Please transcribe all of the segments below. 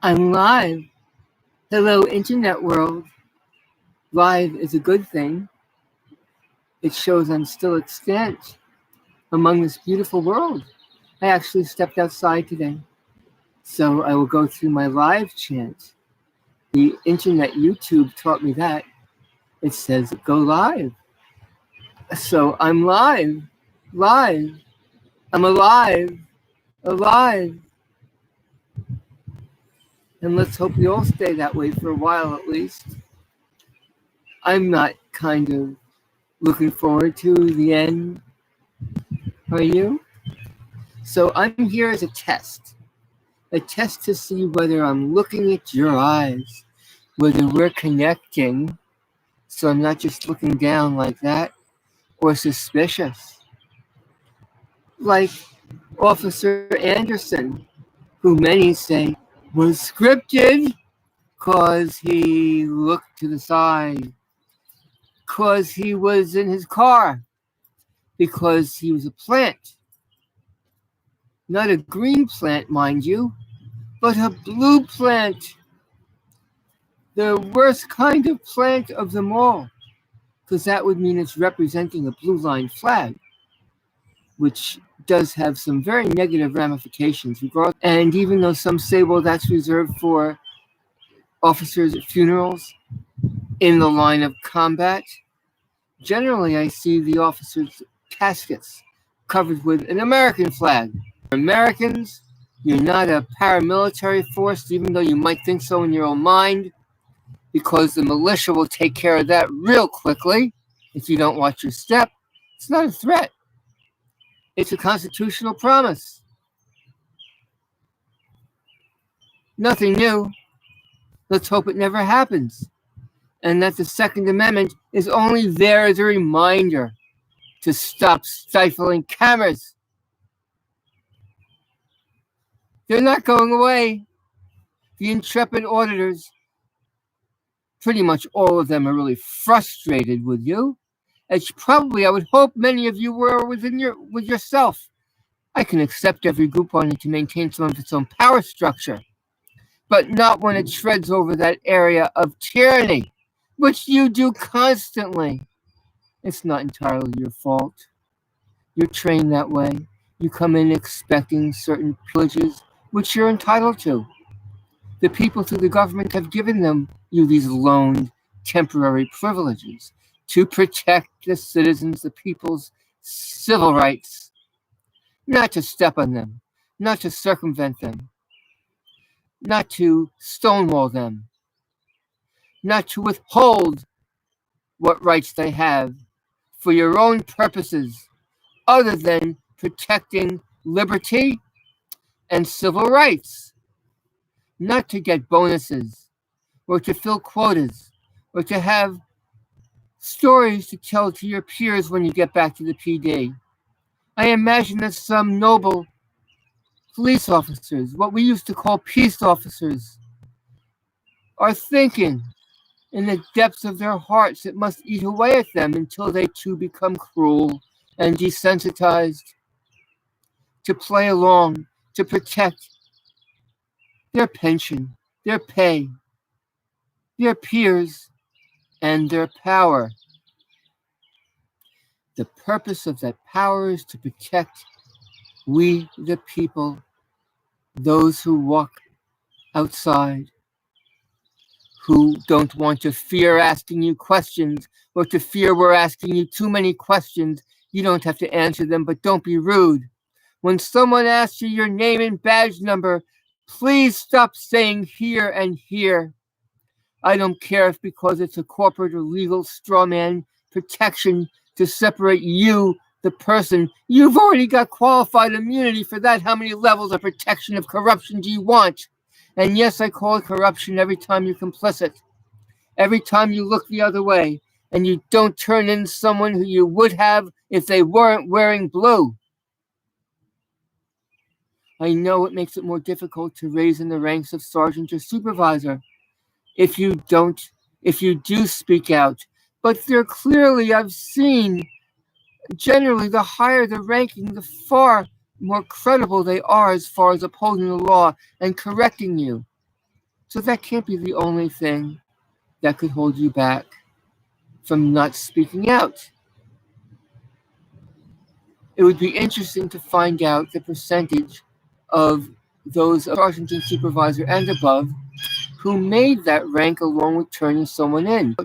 I'm live. Hello, internet world. Live is a good thing. It shows I'm still extant among this beautiful world. I actually stepped outside today. So I will go through my live chant. The internet YouTube taught me that. It says go live. So I'm live. Live. I'm alive. Alive. And let's hope we all stay that way for a while at least. I'm not kind of looking forward to the end. Are you? So I'm here as a test to see whether I'm looking at your eyes, whether we're connecting, so I'm not just looking down like that, or suspicious. Like Officer Anderson, who many say was scripted because he looked to the side, because he was in his car, because he was a plant. Not a green plant, mind you, but a blue plant. The worst kind of plant of them all, because that would mean it's representing a blue line flag, which does have some very negative ramifications. And even though some say, well, that's reserved for officers at funerals in the line of combat, generally I see the officers' caskets covered with an American flag. Americans, you're not a paramilitary force, even though you might think so in your own mind, because the militia will take care of that real quickly if you don't watch your step. It's not a threat. It's a constitutional promise. Nothing new. Let's hope it never happens. And that the Second Amendment is only there as a reminder to stop stifling cameras. They're not going away. The intrepid auditors, pretty much all of them, are really frustrated with you. As probably I would hope many of you were with yourself. I can accept every group wanting to maintain some of its own power structure, but not when it shreds over that area of tyranny, which you do constantly. It's not entirely your fault. You're trained that way. You come in expecting certain privileges, which you're entitled to. The people through the government have given you these loaned temporary privileges to protect the citizens, the people's civil rights, not to step on them, not to circumvent them, not to stonewall them, not to withhold what rights they have for your own purposes other than protecting liberty and civil rights, not to get bonuses or to fill quotas or to have stories to tell to your peers when you get back to the PD. I imagine that some noble police officers, what we used to call peace officers, are thinking in the depths of their hearts it must eat away at them until they too become cruel and desensitized to play along, to protect their pension, their pay, their peers, and their power. The purpose of that power is to protect we, the people, those who walk outside, who don't want to fear asking you questions or to fear we're asking you too many questions. You don't have to answer them, but don't be rude. When someone asks you your name and badge number, please stop saying here and here. I don't care if because it's a corporate or legal straw man protection to separate you, the person. You've already got qualified immunity for that. How many levels of protection of corruption do you want? And yes, I call it corruption every time you're complicit. Every time you look the other way and you don't turn in someone who you would have if they weren't wearing blue. I know it makes it more difficult to raise in the ranks of sergeant or supervisor if you do speak out. But they're clearly, I've seen, generally the higher the ranking, the far more credible they are as far as upholding the law and correcting you. So that can't be the only thing that could hold you back from not speaking out. It would be interesting to find out the percentage of those sergeant and supervisor and above who made that rank along with turning someone in.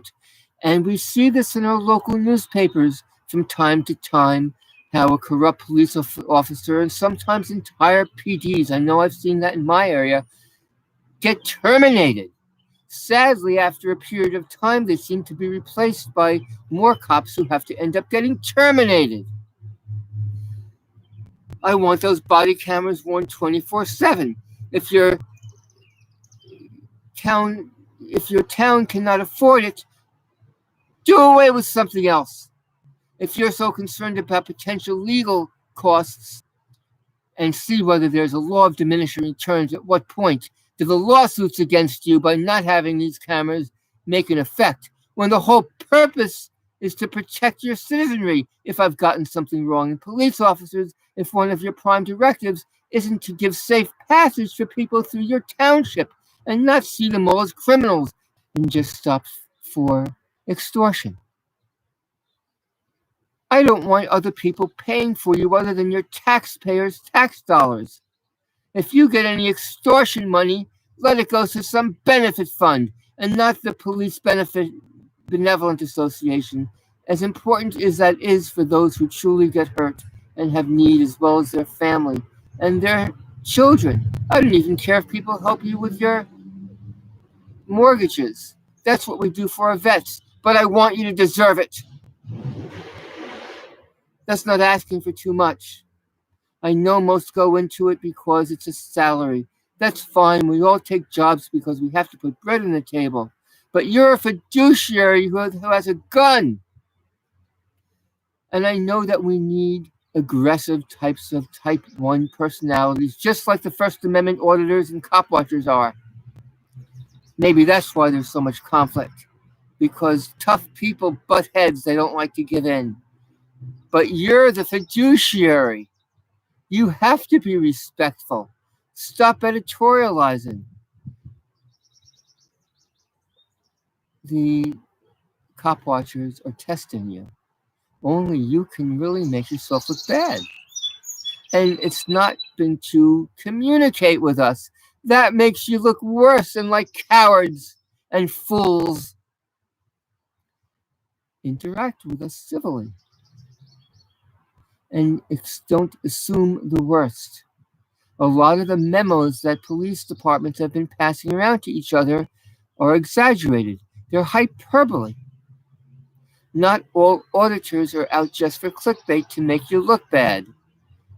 And we see this in our local newspapers from time to time, how a corrupt police officer and sometimes entire PDs, I know I've seen that in my area, get terminated. Sadly, after a period of time, they seem to be replaced by more cops who have to end up getting terminated. I want those body cameras worn 24/7. If your town cannot afford it, do away with something else. If you're so concerned about potential legal costs, and see whether there's a law of diminishing returns, at what point do the lawsuits against you by not having these cameras make an effect, when the whole purpose is to protect your citizenry? If I've gotten something wrong, and police officers, if one of your prime directives isn't to give safe passage for people through your township and not see them all as criminals and just stop for extortion. I don't want other people paying for you other than your taxpayers' tax dollars. If you get any extortion money, let it go to some benefit fund and not the Police Benefit Benevolent Association, as important as that is for those who truly get hurt and have need, as well as their family and their children. I don't even care if people help you with your mortgages. That's what we do for our vets, but I want you to deserve it. That's not asking for too much. I know most go into it because it's a salary. That's fine. We all take jobs because we have to put bread on the table. But you're a fiduciary who has a gun. And I know that we need aggressive types of type 1 personalities, just like the First Amendment auditors and cop watchers are. Maybe that's why there's so much conflict, because tough people butt heads. They don't like to give in. But you're the fiduciary. You have to be respectful. Stop editorializing. The cop watchers are testing you. Only you can really make yourself look bad. And it's not been to communicate with us. That makes you look worse and like cowards and fools. Interact with us civilly. And don't assume the worst. A lot of the memos that police departments have been passing around to each other are exaggerated. They're hyperbole. Not all auditors are out just for clickbait to make you look bad.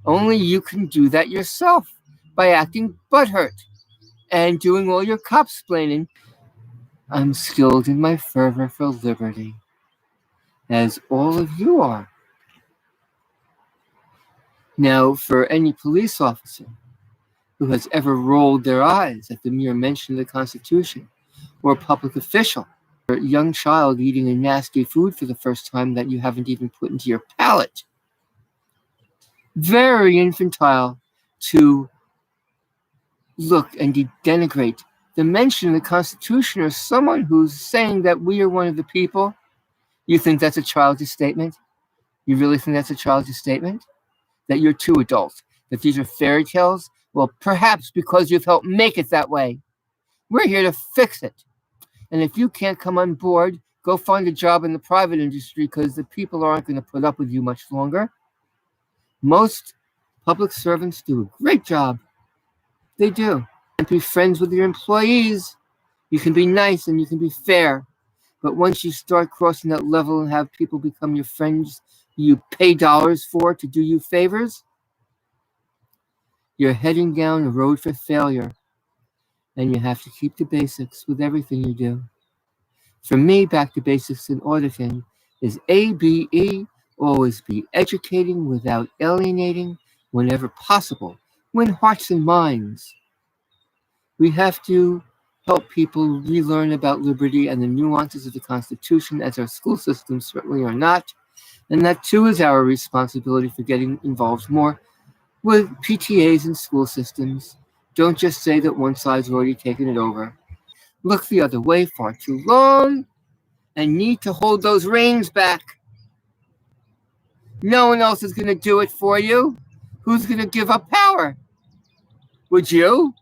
Only you can do that yourself by acting butthurt and doing all your cop-splaining. I'm skilled in my fervor for liberty, as all of you are. Now, for any police officer who has ever rolled their eyes at the mere mention of the Constitution, or a public official, or a young child eating a nasty food for the first time that you haven't even put into your palate, very infantile to look and denigrate the mention of the Constitution or someone who's saying that we are one of the people. You think that's a childish statement? You really think that's a childish statement? That you're too adult? That these are fairy tales? Well, perhaps because you've helped make it that way. We're here to fix it. And if you can't come on board, go find a job in the private industry, because the people aren't going to put up with you much longer. Most public servants do a great job. They do. And be friends with your employees. You can be nice and you can be fair. But once you start crossing that level and have people become your friends you pay dollars for to do you favors, you're heading down a road for failure. And you have to keep the basics with everything you do. For me, back to basics in auditing is ABE, always be educating without alienating whenever possible. Win hearts and minds. We have to help people relearn about liberty and the nuances of the Constitution, as our school systems certainly are not. And that too is our responsibility for getting involved more with PTAs and school systems. Don't just say that one side's already taken it over. look the other way far too long and need to hold those reins back. No one else is going to do it for you. Who's going to give up power? Would you?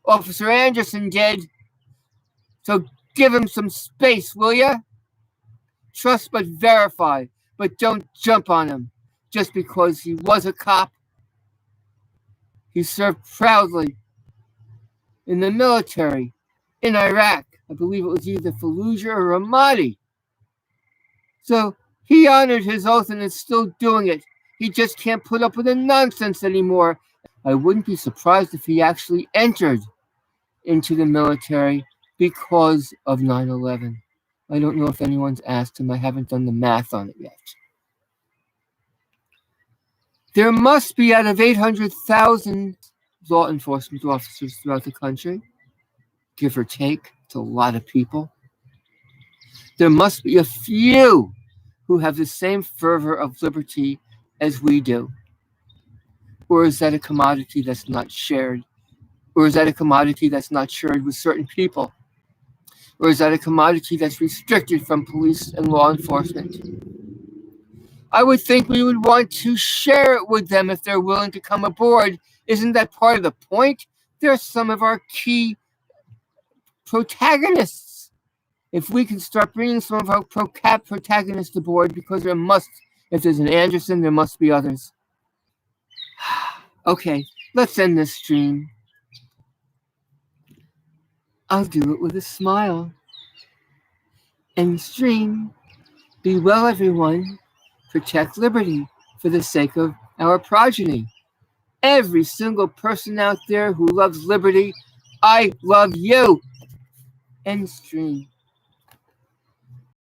Officer Anderson did. So give him some space, will ya? Trust but verify, but don't jump on him just because he was a cop. He served proudly in the military in Iraq. I believe it was either Fallujah or Ramadi. So he honored his oath and is still doing it. He just can't put up with the nonsense anymore. I wouldn't be surprised if he actually entered into the military because of 9/11. I don't know if anyone's asked him. I haven't done the math on it yet. There must be, out of 800,000 law enforcement officers throughout the country, give or take, it's a lot of people, there must be a few who have the same fervor of liberty as we do. Or is that a commodity that's not shared? Or is that a commodity that's not shared with certain people? Or is that a commodity that's restricted from police and law enforcement? I would think we would want to share it with them if they're willing to come aboard. Isn't that part of the point? They're some of our key protagonists. If we can start bringing some of our protagonists aboard, because if there's an Anderson, there must be others. Okay, let's end this stream. I'll do it with a smile. End stream. Be well, everyone. Protect liberty for the sake of our progeny. Every single person out there who loves liberty, I love you. End stream.